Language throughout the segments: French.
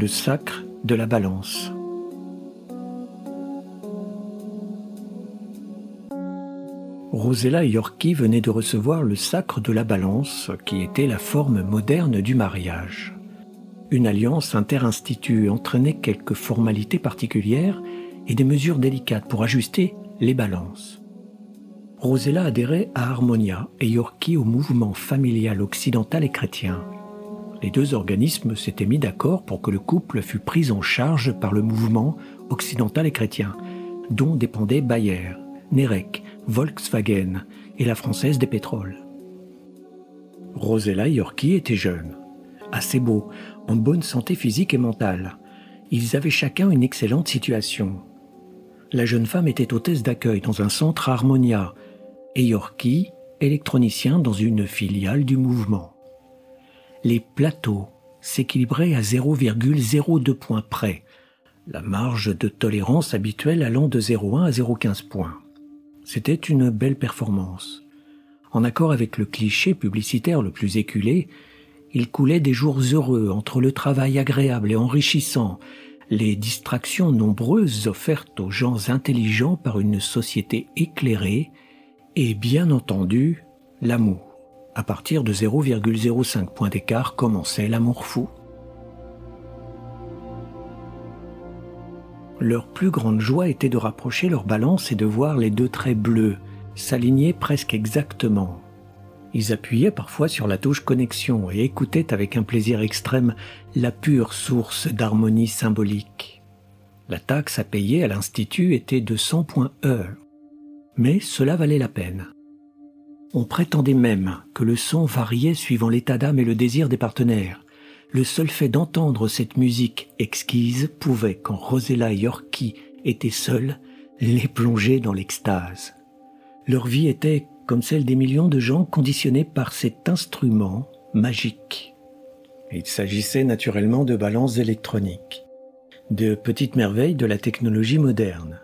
le sacre de la balance. Rosella et Yorki venaient de recevoir le sacre de la balance, qui était la forme moderne du mariage. Une alliance inter-institut entraînait quelques formalités particulières et des mesures délicates pour ajuster les balances. Rosella adhérait à Harmonia et Yorki au mouvement familial occidental et chrétien. Les deux organismes s'étaient mis d'accord pour que le couple fût pris en charge par le mouvement occidental et chrétien, dont dépendaient Bayer, Nerec, Volkswagen et la Française des Pétroles. Rosella et Yorki étaient jeunes, assez beaux, en bonne santé physique et mentale. Ils avaient chacun une excellente situation. La jeune femme était hôtesse d'accueil dans un centre Harmonia et Yorki, électronicien dans une filiale du mouvement. Les plateaux s'équilibraient à 0,02 points près, la marge de tolérance habituelle allant de 0,1 à 0,15 points. C'était une belle performance. En accord avec le cliché publicitaire le plus éculé, il coulait des jours heureux entre le travail agréable et enrichissant, les distractions nombreuses offertes aux gens intelligents par une société éclairée et, bien entendu, l'amour. À partir de 0,05 points d'écart commençait l'amour fou. Leur plus grande joie était de rapprocher leur balance et de voir les deux traits bleus s'aligner presque exactement. Ils appuyaient parfois sur la touche connexion et écoutaient avec un plaisir extrême la pure source d'harmonie symbolique. La taxe à payer à l'Institut était de 100 points heure, mais cela valait la peine. On prétendait même que le son variait suivant l'état d'âme et le désir des partenaires. Le seul fait d'entendre cette musique exquise pouvait, quand Rosella et Yorki étaient seuls, les plonger dans l'extase. Leur vie était comme celle des millions de gens conditionnés par cet instrument magique. Il s'agissait naturellement de balances électroniques, de petites merveilles de la technologie moderne.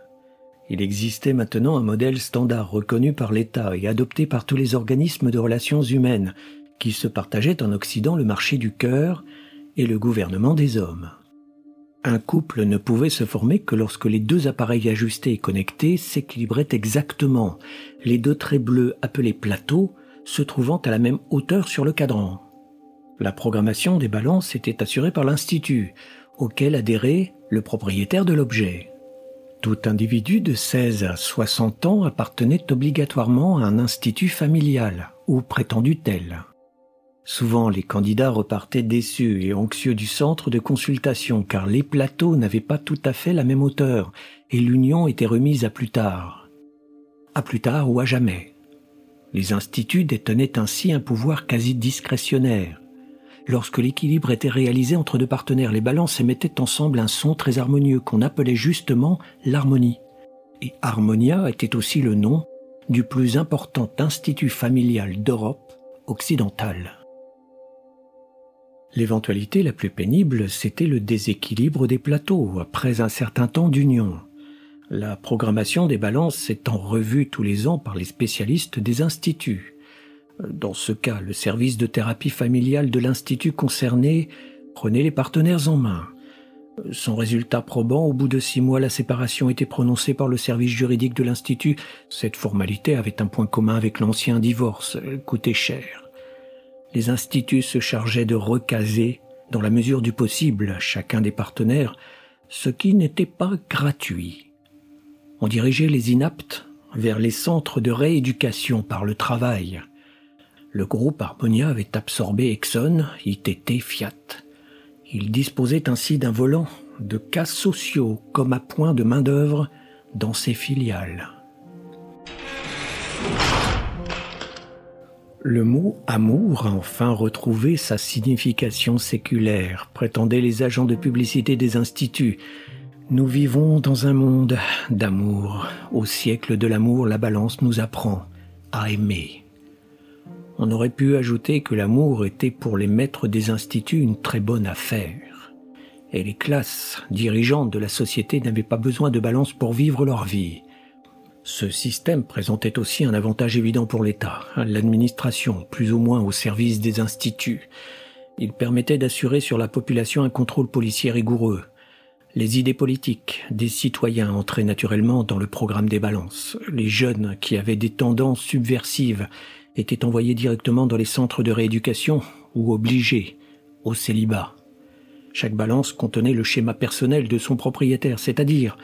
Il existait maintenant un modèle standard reconnu par l'État et adopté par tous les organismes de relations humaines qui se partageaient en Occident le marché du cœur et le gouvernement des hommes. Un couple ne pouvait se former que lorsque les deux appareils ajustés et connectés s'équilibraient exactement, les deux traits bleus appelés plateaux se trouvant à la même hauteur sur le cadran. La programmation des balances était assurée par l'Institut, auquel adhérait le propriétaire de l'objet. Tout individu de 16 à 60 ans appartenait obligatoirement à un institut familial, ou prétendu tel. Souvent, les candidats repartaient déçus et anxieux du centre de consultation car les plateaux n'avaient pas tout à fait la même hauteur et l'union était remise à plus tard. À plus tard ou à jamais. Les instituts détenaient ainsi un pouvoir quasi discrétionnaire. Lorsque l'équilibre était réalisé entre deux partenaires, les balances émettaient ensemble un son très harmonieux qu'on appelait justement l'harmonie. Et Harmonia était aussi le nom du plus important institut familial d'Europe occidentale. L'éventualité la plus pénible, c'était le déséquilibre des plateaux après un certain temps d'union. La programmation des balances étant revue tous les ans par les spécialistes des instituts. Dans ce cas, le service de thérapie familiale de l'institut concerné prenait les partenaires en main. Son résultat probant, au bout de 6 mois, la séparation était prononcée par le service juridique de l'institut. Cette formalité avait un point commun avec l'ancien divorce, elle coûtait cher. Les instituts se chargeaient de recaser, dans la mesure du possible, chacun des partenaires, ce qui n'était pas gratuit. On dirigeait les inaptes vers les centres de rééducation par le travail. Le groupe Harmonia avait absorbé Exxon, ITT, Fiat. Il disposait ainsi d'un volant de cas sociaux comme à point de main-d'œuvre dans ses filiales. Le mot « amour » a enfin retrouvé sa signification séculaire, prétendaient les agents de publicité des instituts. Nous vivons dans un monde d'amour. Au siècle de l'amour, la balance nous apprend à aimer. On aurait pu ajouter que l'amour était pour les maîtres des instituts une très bonne affaire. Et les classes dirigeantes de la société n'avaient pas besoin de balance pour vivre leur vie. Ce système présentait aussi un avantage évident pour l'État, l'administration, plus ou moins au service des instituts. Il permettait d'assurer sur la population un contrôle policier rigoureux. Les idées politiques des citoyens entraient naturellement dans le programme des balances. Les jeunes qui avaient des tendances subversives étaient envoyés directement dans les centres de rééducation ou obligés au célibat. Chaque balance contenait le schéma personnel de son propriétaire, c'est-à-dire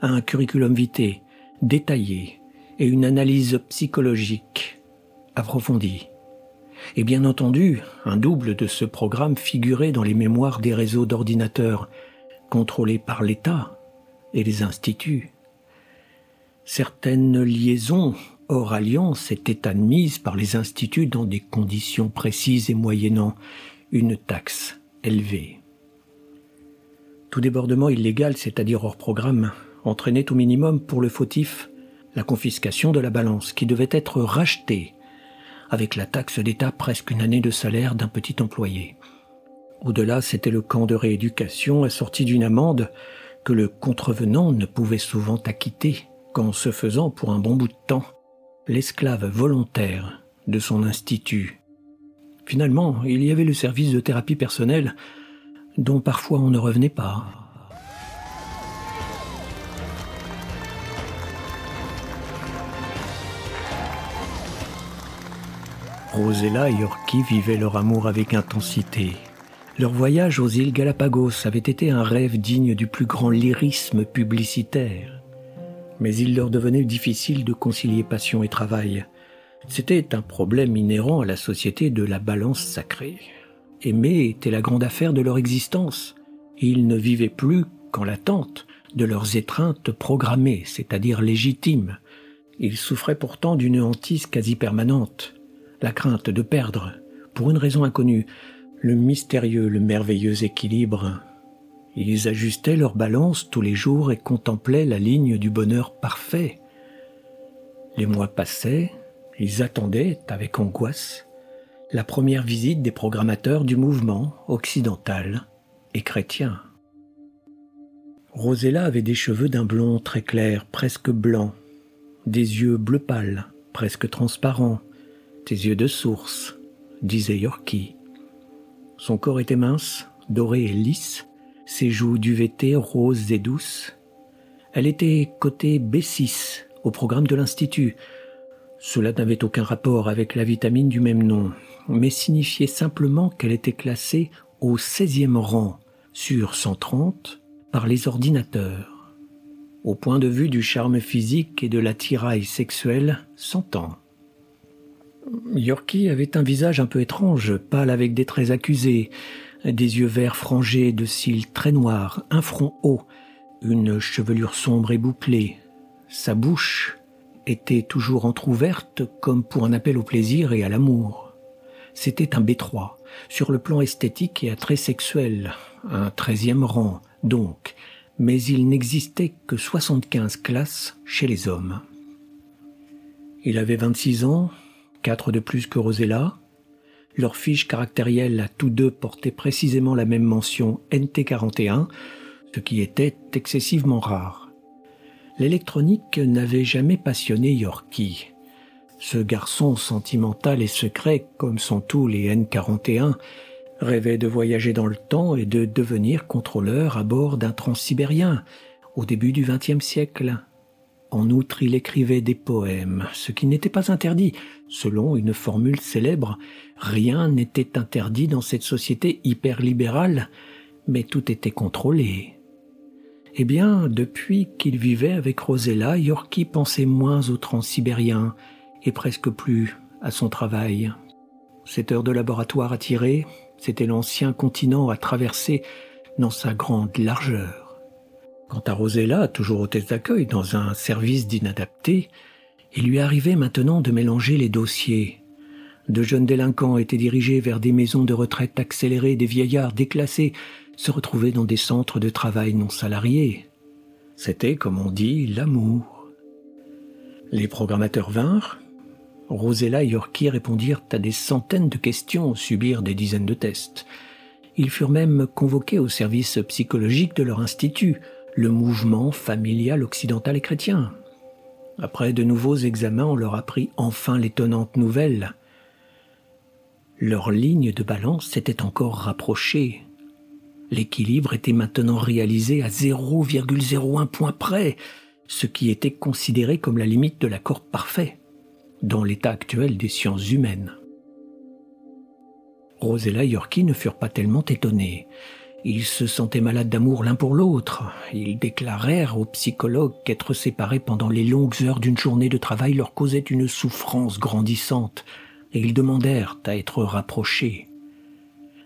un curriculum vitae détaillé et une analyse psychologique approfondie. Et bien entendu, un double de ce programme figurait dans les mémoires des réseaux d'ordinateurs contrôlés par l'État et les instituts. Certaines liaisons hors alliance étaient admises par les instituts dans des conditions précises et moyennant une taxe élevée. Tout débordement illégal, c'est-à-dire hors programme, entraînait au minimum pour le fautif la confiscation de la balance qui devait être rachetée avec la taxe d'État presque une année de salaire d'un petit employé. Au-delà, c'était le camp de rééducation assorti d'une amende que le contrevenant ne pouvait souvent acquitter qu'en se faisant pour un bon bout de temps l'esclave volontaire de son institut. Finalement, il y avait le service de thérapie personnelle dont parfois on ne revenait pas. Rosella et Yorkie vivaient leur amour avec intensité. Leur voyage aux îles Galapagos avait été un rêve digne du plus grand lyrisme publicitaire. Mais il leur devenait difficile de concilier passion et travail. C'était un problème inhérent à la société de la balance sacrée. Aimer était la grande affaire de leur existence, et ils ne vivaient plus qu'en l'attente de leurs étreintes programmées, c'est-à-dire légitimes. Ils souffraient pourtant d'une hantise quasi permanente, la crainte de perdre, pour une raison inconnue, le mystérieux, le merveilleux équilibre. Ils ajustaient leur balance tous les jours et contemplaient la ligne du bonheur parfait. Les mois passaient, ils attendaient avec angoisse la première visite des programmateurs du mouvement occidental et chrétien. Rosella avait des cheveux d'un blond très clair, presque blanc, des yeux bleu pâle, presque transparents, des yeux de source, disait Yorkie. Son corps était mince, doré et lisse, ses joues duvetées, roses et douces. Elle était cotée B6 au programme de l'Institut. Cela n'avait aucun rapport avec la vitamine du même nom, mais signifiait simplement qu'elle était classée au 16e rang sur 130 par les ordinateurs. Au point de vue du charme physique et de l'attirail sexuel, 100 ans. Yorkie avait un visage un peu étrange, pâle avec des traits accusés, des yeux verts frangés de cils très noirs, un front haut, une chevelure sombre et bouclée. Sa bouche était toujours entr'ouverte comme pour un appel au plaisir et à l'amour. C'était un B3, sur le plan esthétique et à traits sexuels, un 13e rang, donc, mais il n'existait que 75 classes chez les hommes. Il avait 26 ans, 4 de plus que Rosella. Leur fiche caractérielle à tous deux portait précisément la même mention NT41, ce qui était excessivement rare. L'électronique n'avait jamais passionné Yorkie. Ce garçon sentimental et secret, comme sont tous les N41, rêvait de voyager dans le temps et de devenir contrôleur à bord d'un transsibérien au début du XXe siècle. En outre, il écrivait des poèmes, ce qui n'était pas interdit. Selon une formule célèbre, rien n'était interdit dans cette société hyper-libérale, mais tout était contrôlé. Eh bien, depuis qu'il vivait avec Rosella, Yorkie pensait moins au transsibérien et presque plus à son travail. Cette heure de laboratoire à tirer, c'était l'ancien continent à traverser dans sa grande largeur. Quant à Rosella, toujours hôtesse d'accueil dans un service d'inadaptés, il lui arrivait maintenant de mélanger les dossiers. De jeunes délinquants étaient dirigés vers des maisons de retraite accélérées, des vieillards déclassés se retrouvaient dans des centres de travail non salariés. C'était, comme on dit, l'amour. Les programmateurs vinrent. Rosella et Yorkie répondirent à des centaines de questions, subirent des dizaines de tests. Ils furent même convoqués au service psychologique de leur institut, le mouvement familial occidental et chrétien. Après de nouveaux examens, on leur apprit enfin l'étonnante nouvelle. Leur ligne de balance s'était encore rapprochée. L'équilibre était maintenant réalisé à 0,01 point près, ce qui était considéré comme la limite de l'accord parfait, dans l'état actuel des sciences humaines. Rosella et Yorkie ne furent pas tellement étonnés. Ils se sentaient malades d'amour l'un pour l'autre. Ils déclarèrent au psychologue qu'être séparés pendant les longues heures d'une journée de travail leur causait une souffrance grandissante, et ils demandèrent à être rapprochés.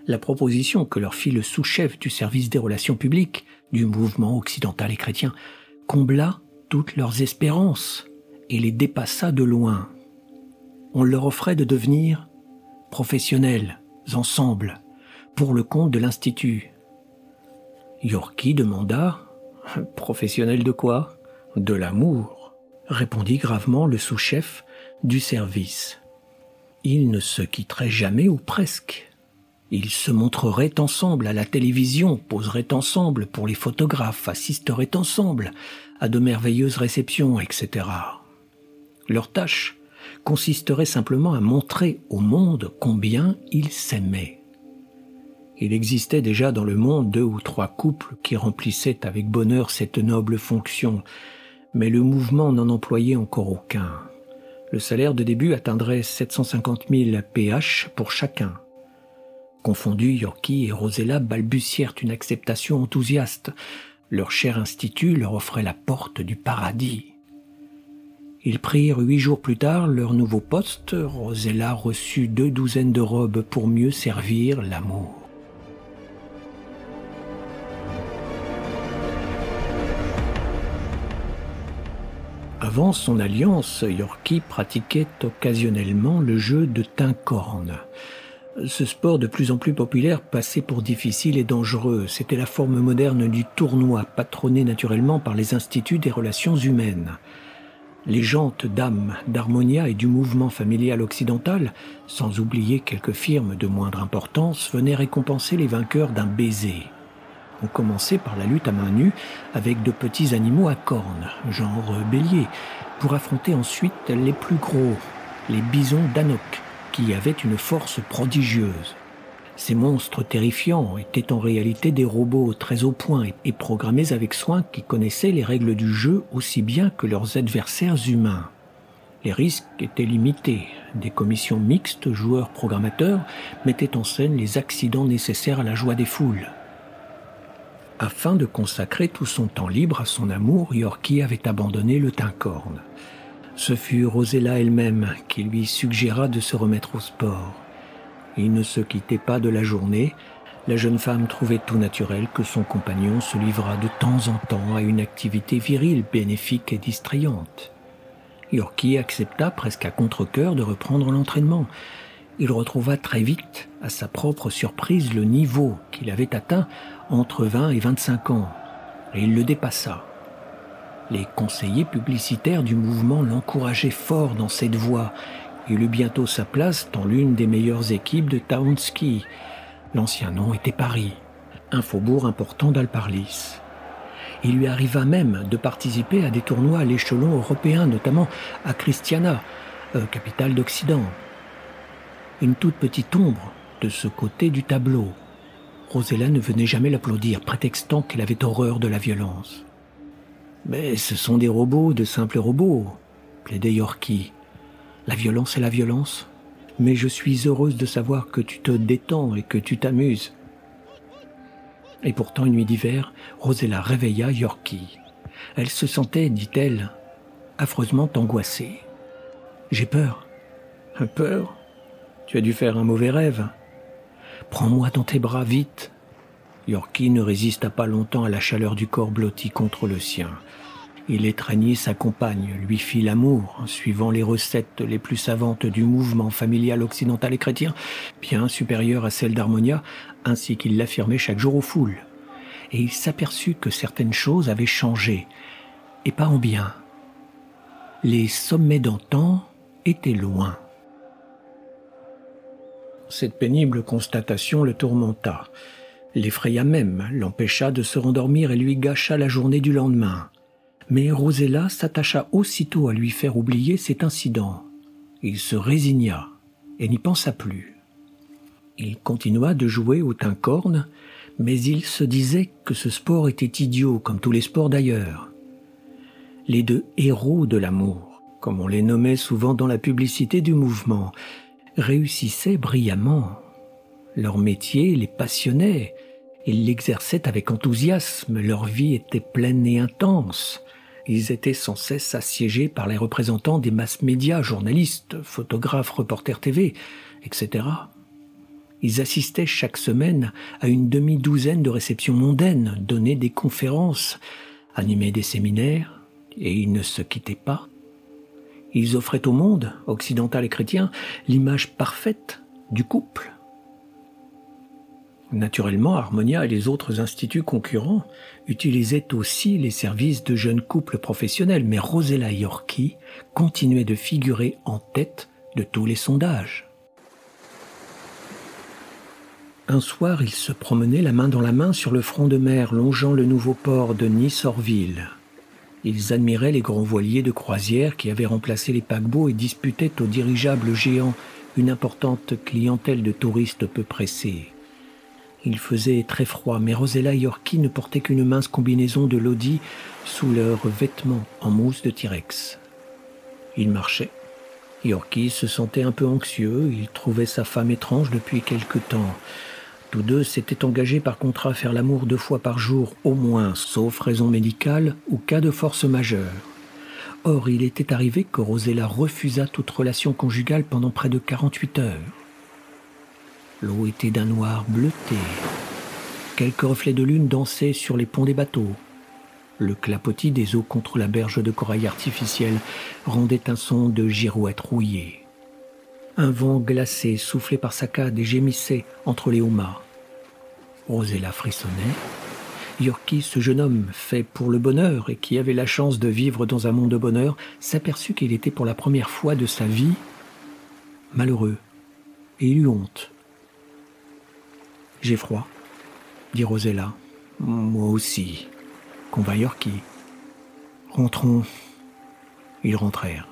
La proposition que leur fit le sous-chef du service des relations publiques du mouvement occidental et chrétien combla toutes leurs espérances et les dépassa de loin. On leur offrait de devenir professionnels ensemble pour le compte de l'Institut. Yorkie demanda « Professionnel de quoi ?»« De l'amour », répondit gravement le sous-chef du service. Ils ne se quitteraient jamais ou presque. Ils se montreraient ensemble à la télévision, poseraient ensemble pour les photographes, assisteraient ensemble à de merveilleuses réceptions, etc. Leur tâche consisterait simplement à montrer au monde combien ils s'aimaient. Il existait déjà dans le monde 2 ou 3 couples qui remplissaient avec bonheur cette noble fonction, mais le mouvement n'en employait encore aucun. Le salaire de début atteindrait 750 000 PH pour chacun. Confondus, Yorkie et Rosella balbutièrent une acceptation enthousiaste. Leur cher institut leur offrait la porte du paradis. Ils prirent 8 jours plus tard leur nouveau poste. Rosella reçut 2 douzaines de robes pour mieux servir l'amour. Avant son alliance, Yorkie pratiquait occasionnellement le jeu de tincorne. Ce sport de plus en plus populaire passait pour difficile et dangereux. C'était la forme moderne du tournoi, patronné naturellement par les instituts des relations humaines. Les gentes dames d'Harmonia et du mouvement familial occidental, sans oublier quelques firmes de moindre importance, venaient récompenser les vainqueurs d'un baiser. On commençait par la lutte à main nue avec de petits animaux à cornes, genre bélier, pour affronter ensuite les plus gros, les bisons d'Anok, qui avaient une force prodigieuse. Ces monstres terrifiants étaient en réalité des robots très au point et programmés avec soin qui connaissaient les règles du jeu aussi bien que leurs adversaires humains. Les risques étaient limités. Des commissions mixtes, joueurs-programmateurs, mettaient en scène les accidents nécessaires à la joie des foules. Afin de consacrer tout son temps libre à son amour, Yorkie avait abandonné le tincorne. Ce fut Rosella elle-même qui lui suggéra de se remettre au sport. Ils ne se quittaient pas de la journée. La jeune femme trouvait tout naturel que son compagnon se livrât de temps en temps à une activité virile, bénéfique et distrayante. Yorkie accepta presque à contre-cœur de reprendre l'entraînement. Il retrouva très vite, à sa propre surprise, le niveau qu'il avait atteint entre 20 et 25 ans, et il le dépassa. Les conseillers publicitaires du mouvement l'encourageaient fort dans cette voie. Il eut bientôt sa place dans l'une des meilleures équipes de Townski. L'ancien nom était Paris, un faubourg important d'Alparlis. Il lui arriva même de participer à des tournois à l'échelon européen, notamment à Christiana, capitale d'Occident. Une toute petite ombre de ce côté du tableau. Rosella ne venait jamais l'applaudir, prétextant qu'elle avait horreur de la violence. « Mais ce sont des robots, de simples robots », plaidait Yorkie. « La violence est la violence, mais je suis heureuse de savoir que tu te détends et que tu t'amuses. » Et pourtant, une nuit d'hiver, Rosella réveilla Yorkie. Elle se sentait, dit-elle, affreusement angoissée. « J'ai peur. »« Peur ? Tu as dû faire un mauvais rêve. Prends-moi dans tes bras, vite. » Yorkie ne résista pas longtemps à la chaleur du corps blotti contre le sien. Il étreignit sa compagne, lui fit l'amour, suivant les recettes les plus savantes du mouvement familial occidental et chrétien, bien supérieures à celles d'Harmonia, ainsi qu'il l'affirmait chaque jour aux foules. Et il s'aperçut que certaines choses avaient changé, et pas en bien. Les sommets d'antan étaient loin. Cette pénible constatation le tourmenta, l'effraya même, l'empêcha de se rendormir et lui gâcha la journée du lendemain. Mais Rosella s'attacha aussitôt à lui faire oublier cet incident. Il se résigna et n'y pensa plus. Il continua de jouer au tincorne, mais il se disait que ce sport était idiot comme tous les sports d'ailleurs. Les deux héros de l'amour, comme on les nommait souvent dans la publicité du mouvement, réussissaient brillamment. Leur métier les passionnait, ils l'exerçaient avec enthousiasme, leur vie était pleine et intense. Ils étaient sans cesse assiégés par les représentants des masses médias, journalistes, photographes, reporters TV, etc. Ils assistaient chaque semaine à une demi-douzaine de réceptions mondaines, donnaient des conférences, animaient des séminaires, et ils ne se quittaient pas. Ils offraient au monde, occidental et chrétien, l'image parfaite du couple. Naturellement, Harmonia et les autres instituts concurrents utilisaient aussi les services de jeunes couples professionnels, mais Rosella et Yorkie continuaient de figurer en tête de tous les sondages. Un soir, ils se promenaient la main dans la main sur le front de mer longeant le nouveau port de Nice-Orville. Ils admiraient les grands voiliers de croisière qui avaient remplacé les paquebots et disputaient aux dirigeables géants une importante clientèle de touristes peu pressés. Il faisait très froid, mais Rosella et Yorkie ne portaient qu'une mince combinaison de lodi sous leurs vêtements en mousse de Tyrex. Ils marchaient. Yorkie se sentait un peu anxieux, il trouvait sa femme étrange depuis quelque temps. Tous deux s'étaient engagés par contrat à faire l'amour 2 fois par jour, au moins, sauf raison médicale ou cas de force majeure. Or, il était arrivé que Rosella refusa toute relation conjugale pendant près de 48 heures. L'eau était d'un noir bleuté. Quelques reflets de lune dansaient sur les ponts des bateaux. Le clapotis des eaux contre la berge de corail artificielle rendait un son de girouette rouillée. Un vent glacé soufflait par saccades et gémissait entre les hauts-mâts. Rosella frissonnait. Yorkie, ce jeune homme fait pour le bonheur et qui avait la chance de vivre dans un monde de bonheur, s'aperçut qu'il était pour la première fois de sa vie malheureux, et il eut honte. « J'ai froid, » dit Rosella. « Moi aussi. » convint Yorkie. « Rentrons. » Ils rentrèrent.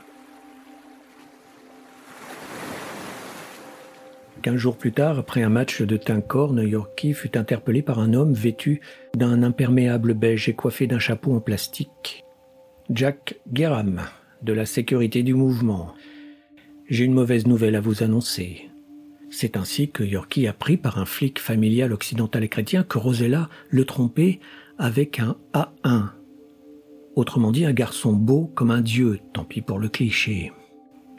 15 jours plus tard, après un match de tincorne, Yorkie fut interpellé par un homme vêtu d'un imperméable beige et coiffé d'un chapeau en plastique. « Jack Guéram, de la sécurité du mouvement. J'ai une mauvaise nouvelle à vous annoncer. » C'est ainsi que Yorkie apprit par un flic familial occidental et chrétien que Rosella le trompait avec un A1. Autrement dit, un garçon beau comme un dieu, tant pis pour le cliché.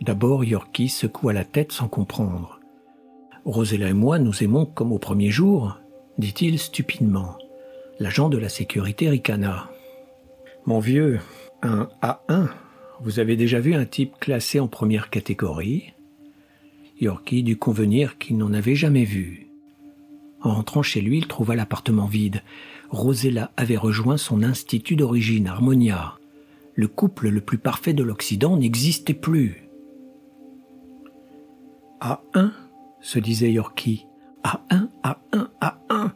D'abord, Yorkie secoua la tête sans comprendre. « Rosella et moi, nous aimons comme au premier jour, » dit-il stupidement. L'agent de la sécurité ricana. « Mon vieux, un A1, vous avez déjà vu un type classé en première catégorie ?» Yorkie dut convenir qu'il n'en avait jamais vu. En rentrant chez lui, il trouva l'appartement vide. Rosella avait rejoint son institut d'origine, Harmonia. Le couple le plus parfait de l'Occident n'existait plus. « A1 » se disait Yorkie. « A1, A1, A1 »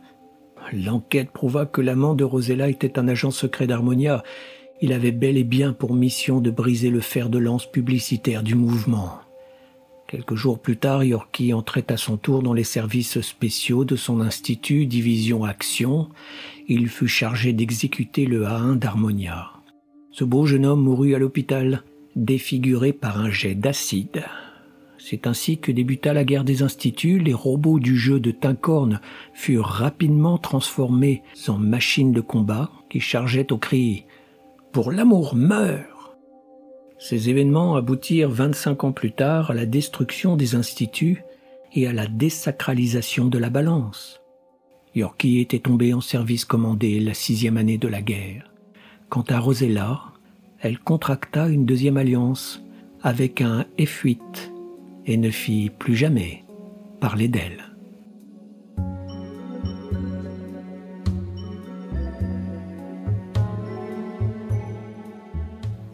L'enquête prouva que l'amant de Rosella était un agent secret d'Harmonia. Il avait bel et bien pour mission de briser le fer de lance publicitaire du mouvement. Quelques jours plus tard, Yorkie entrait à son tour dans les services spéciaux de son institut, division Action. Il fut chargé d'exécuter le A1 d'Harmonia. Ce beau jeune homme mourut à l'hôpital, défiguré par un jet d'acide. C'est ainsi que débuta la guerre des instituts. Les robots du jeu de tincorne furent rapidement transformés en machines de combat qui chargeaient au cri « Pour l'amour, meurs !» Ces événements aboutirent 25 ans plus tard à la destruction des instituts et à la désacralisation de la balance. Yorkie était tombé en service commandé la 6e année de la guerre. Quant à Rosella, elle contracta une deuxième alliance avec un F8 et ne fit plus jamais parler d'elle.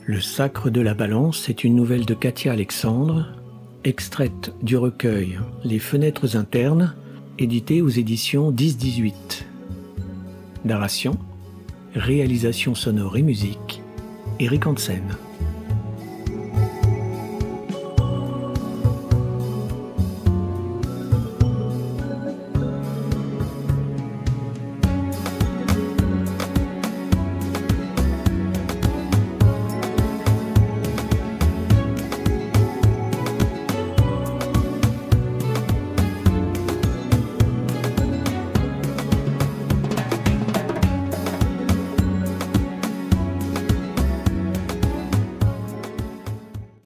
Le Sacre de la Balance est une nouvelle de Katia Alexandre, extraite du recueil Les Fenêtres internes, édité aux éditions 10-18. Narration, réalisation sonore et musique, Eric Hansen.